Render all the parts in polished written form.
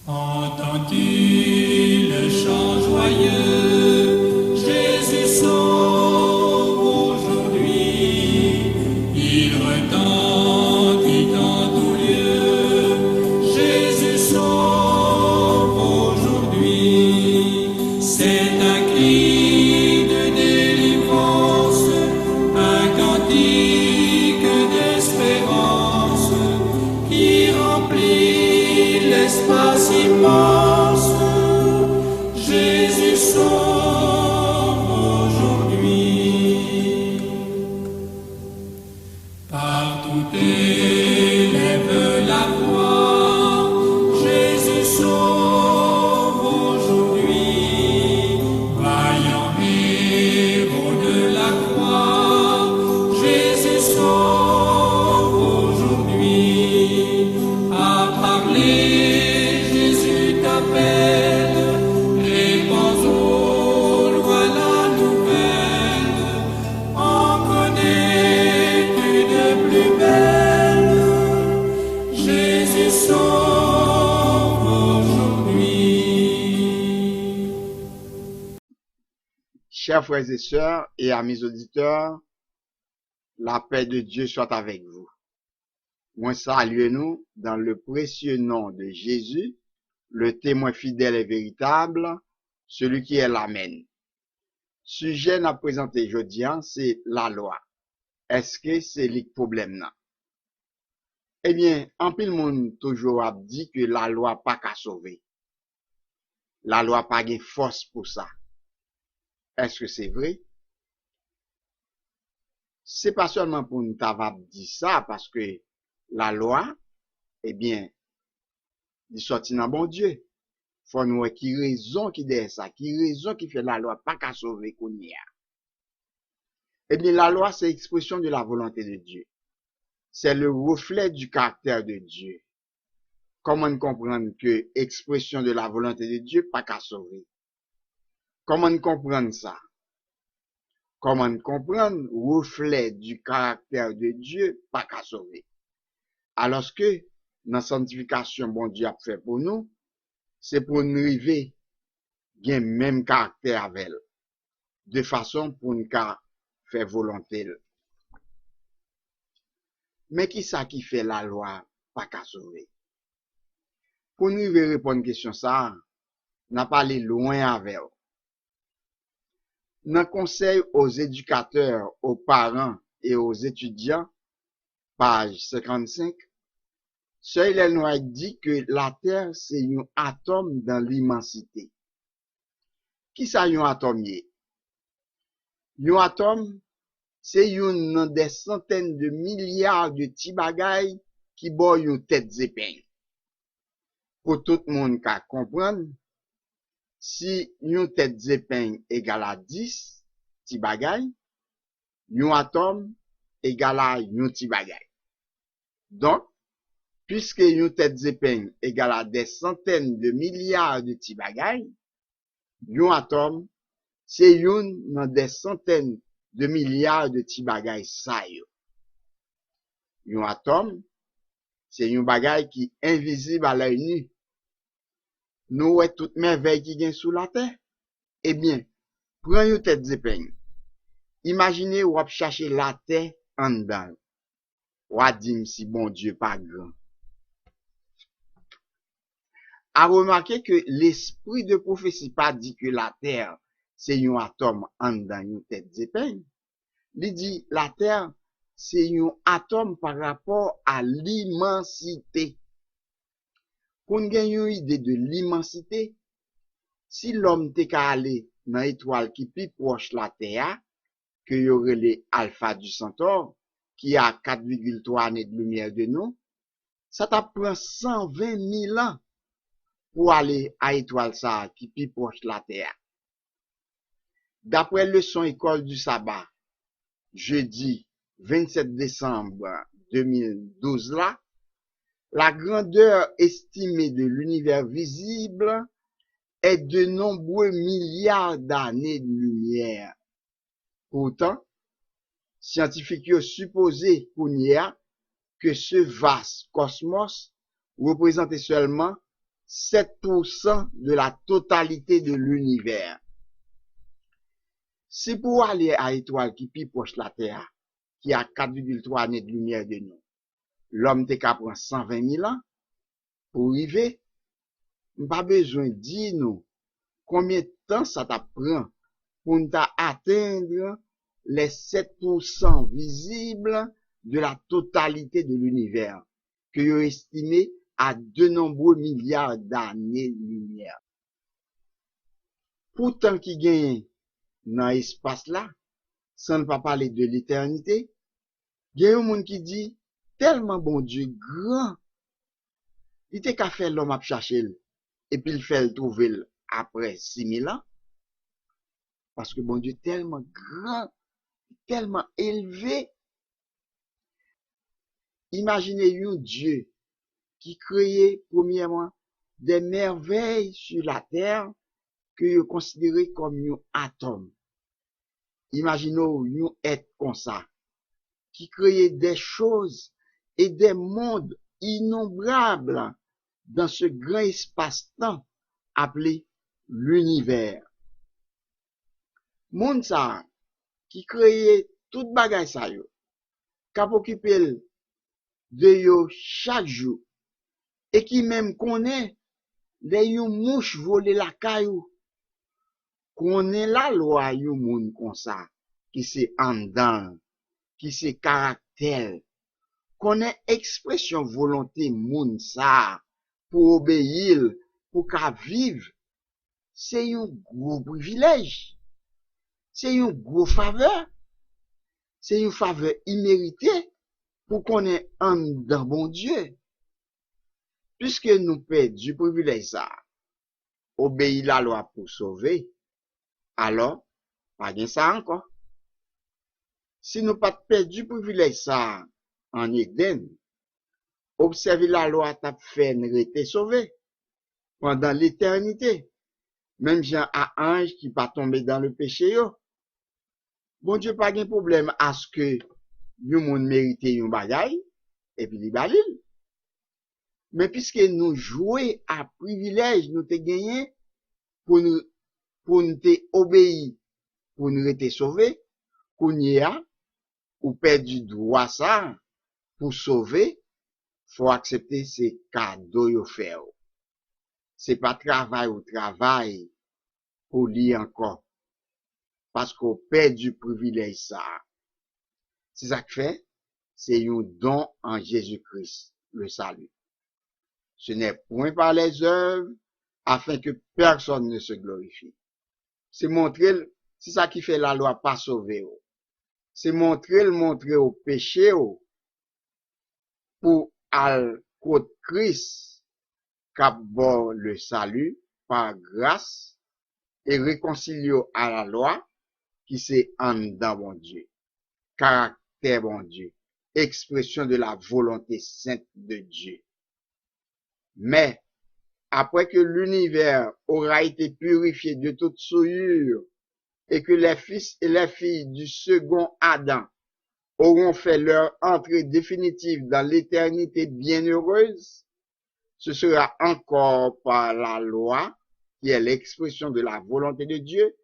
Entends-tu le chant joyeux? Jésus sauve aujourd'hui. Il retentit en tout lieu. Jésus sauve aujourd'hui. C'est un cri de délivrance, un cantique d'espérance qui remplit l'espace immense. Jésus sauve aujourd'hui. Partout élève la voix. Jésus sauve aujourd'hui. Vaillant héros de la croix. Jésus sauve aujourd'hui. À parler, Jésus t'appelle, réponds au loin la nouvelle, en connais-tu de plus belle? Jésus sauve aujourd'hui. Chers frères et sœurs et amis auditeurs, la paix de Dieu soit avec vous. Moi salue nous dans le précieux nom de Jésus, le témoin fidèle et véritable, celui qui est l'Amen. Sujet n'a présenté aujourd'hui, c'est la loi. Est-ce que c'est le problème là? Eh bien, en pile monde toujours a dit que la loi pas qu'à sauver. La loi pas de force pour ça. Est-ce que c'est vrai? C'est pas seulement pour nous t'avoir dit ça, parce que la loi, eh bien, il sorti dans bon Dieu. Faut nous voir qui raison qui derrière ça, qui raison qui fait la loi pas qu'à sauver qu'on y a. Eh bien, la loi, c'est l'expression de la volonté de Dieu. C'est le reflet du caractère de Dieu. Comment nous comprendre que expression de la volonté de Dieu pas qu'à sauver? Comment nous comprendre ça? Comment nous comprendre reflet du caractère de Dieu pas qu'à sauver? Alors que, dans la sanctification, bon Dieu a fait pour nous, c'est pour nous arriver, bien même caractère avec elle, de façon pour nous faire volonté. Mais qui ça qui fait la loi pas qu'à sauver? Pour nous arriver répondre à une question ça, n'a pas aller loin avec elle. Dans conseil aux éducateurs, aux parents et aux étudiants, page 55, Seuil Noir dit que la Terre c'est un atome dans l'immensité. Qui ça un atome? Un atome, c'est une des centaines de milliards de petits bagailles qui boy une tête zépin. Pour tout le monde qui comprendre, si une tête zépin égale à 10 petits bagailles, un atome égale à un petit bagaille. Donc, puisque une tête zépin égale à des centaines de milliards de petits bagailles, un atome, c'est une dans des centaines de milliards de petits bagailles ça yo. Un atome, c'est un bagaille qui est invisible à l'œil nu. Nous est toute merveille qui vient sous la terre. Eh bien, prenez une tête zépin. Imaginez ou ap chercher la terre en dedans. Ou a dit si bon Dieu pas grand. A remarquer que l'esprit de prophétie pas dit que la terre c'est un atome en dedans une tête zépin. Il dit la terre c'est un atome par rapport à l'immensité. Pour nous gagner une idée de l'immensité, si l'homme te ka aller dans l'étoile qui plus proche la terre, que y aurait les alpha du centaure, qui a 4,3 années de lumière de nous, ça t'apprend 120 000 ans pour aller à l'étoile ça qui plus proche la terre. D'après leçon école du sabbat, jeudi 27 décembre 2012 là, la grandeur estimée de l'univers visible est de nombreux milliards d'années de lumière. Pourtant, scientifiques ont supposé que ce vaste cosmos représentait seulement 7% de la totalité de l'univers. Si pour aller à l'étoile qui plus proche de la Terre, qui a 4,3 années de lumière de nous, l'homme te ka prend 120 000 ans pour arriver, pas besoin de dire nous combien de temps ça t'apprend pour nous atteindre les 7% visibles de la totalité de l'univers, que vous estimez à de nombreux milliards d'années-lumière. Pourtant qui gagne dans l'espace là, sans ne pas parler de l'éternité, il y a un monde qui dit, tellement bon Dieu grand, il était qu'à faire l'homme à chercher, et puis il fait le trouver après 6000 ans, parce que bon Dieu tellement grand, tellement élevé. Imaginez un Dieu qui créait premièrement des merveilles sur la terre que vous considérez comme un atome. Imaginez un être comme ça, qui créait des choses et des mondes innombrables dans ce grand espace-temps appelé l'univers. Monde ça, qui créait toute bagaille ça yo, k'ap occupé de yo chaque jour, et qui même connaît les yon mouche volé la caillou, connaît la loi yon moun comme ça, qui c'est en dedans, qui c'est caractère, connaît expression volonté moun ça, pour obéir, pour qu'à vivre, c'est un gros privilège, c'est une gros faveur, c'est une faveur imméritée, pour qu'on ait un dans bon Dieu. Puisque nous perdons du privilège ça, obéir la loi pour sauver, alors, pas bien ça encore. Si nous pas perdre du privilège ça, en Éden, observer la loi t'a fait rester sauvé, pendant l'éternité. Même Jean a ange qui pas tombé dans le péché yo. Bon Dieu pas de problème à ce que nous moun mérite yon bagay, et puis li balil. Mais puisque nous jouons à privilège, nous te gagné pour nous te obéir, pour nous rester sauvés, qu'on y a, ou perdu droit ça, pour sauver, faut accepter ces cadeaux yo faire. C'est pas travail ou travail pour lui encore. Parce qu'on perd du privilège ça. C'est ça que fait, c'est un don en Jésus-Christ, le salut. Ce n'est point par les œuvres, afin que personne ne se glorifie. C'est montrer, c'est ça qui fait la loi pas sauver. C'est montrer au péché, pour al côté Christ, qu'a bon le salut, par grâce, et réconcilier à la loi, qui c'est en dedans bon Dieu. Caractère bon Dieu. Expression de la volonté sainte de Dieu. Mais, après que l'univers aura été purifié de toute souillure, et que les fils et les filles du second Adam auront fait leur entrée définitive dans l'éternité bienheureuse, ce sera encore par la loi, qui est l'expression de la volonté de Dieu,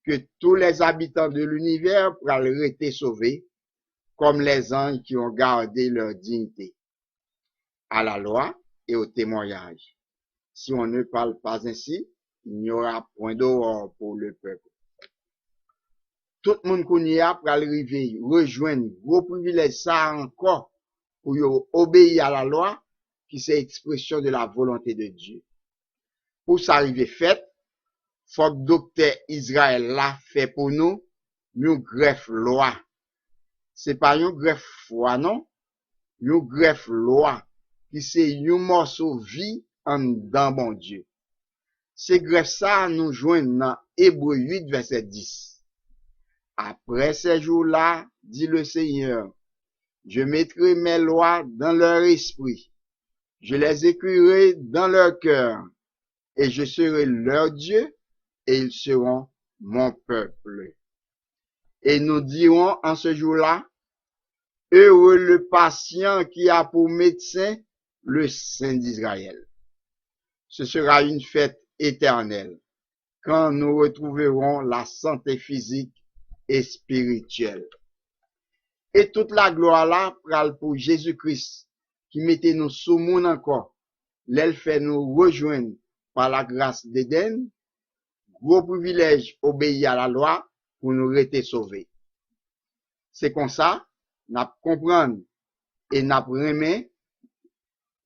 que tous les habitants de l'univers pourront rester sauvés, comme les anges qui ont gardé leur dignité, à la loi et au témoignage. Si on ne parle pas ainsi, il n'y aura point d'aurore pour le peuple. Tout le monde qu'on y a pour arriver, rejoindre gros privilège ça encore, pour obéir à la loi, qui c'est expression de la volonté de Dieu. Pour s'arriver fait, faut que docteur Israël l'a fait pour nous, nous greffe loi. C'est pas une greffe foi, non? Une greffe loi, qui c'est un morceau vie en dedans bon Dieu. C'est greffe ça nous joignent dans Hébreux 8, verset 10. Après ces jours-là, dit le Seigneur, je mettrai mes lois dans leur esprit, je les écrirai dans leur cœur, et je serai leur Dieu, et ils seront mon peuple. Et nous dirons en ce jour-là, heureux le patient qui a pour médecin le Saint d'Israël. Ce sera une fête éternelle quand nous retrouverons la santé physique et spirituelle. Et toute la gloire là pral pour Jésus-Christ qui mettait nous sous monde encore. L'elle fait nous rejoindre par la grâce d'Éden. Gros privilège obéir à la loi pour nous rester sauvés. C'est comme ça, n'a comprendre et n'a remet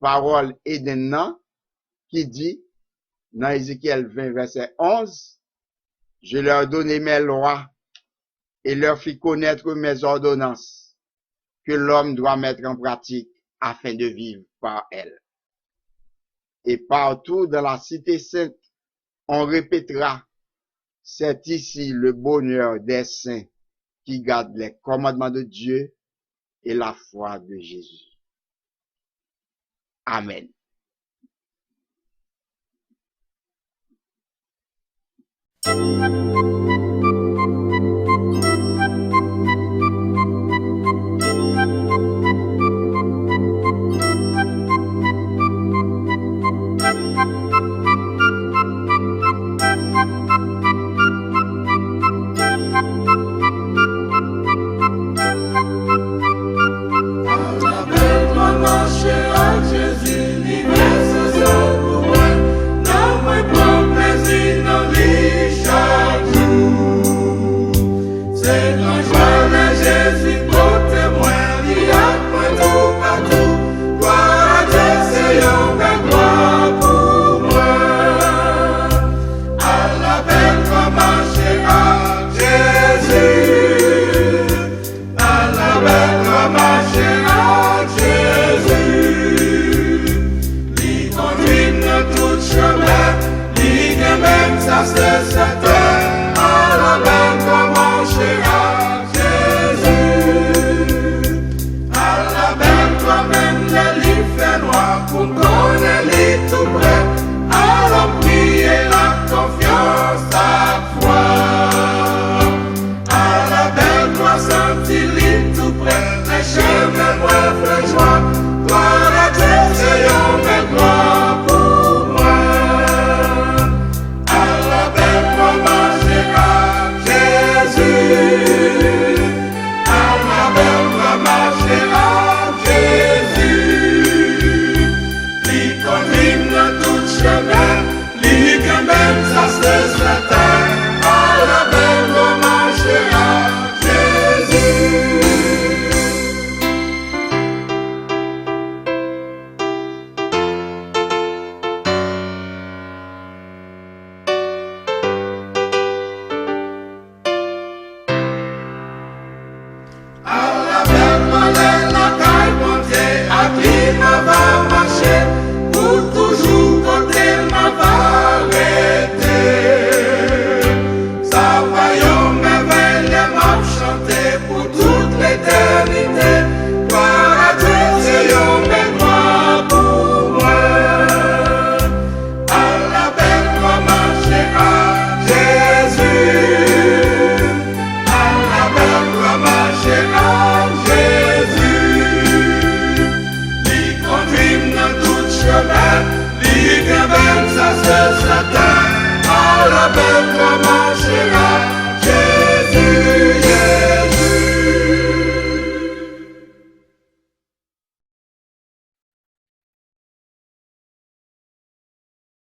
parole Éden nan qui dit dans Ézéchiel 20 verset 11, je leur donnai mes lois et leur fis connaître mes ordonnances que l'homme doit mettre en pratique afin de vivre par elles. Et partout dans la cité sainte, on répétera, c'est ici le bonheur des saints qui gardent les commandements de Dieu et la foi de Jésus. Amen. Amen.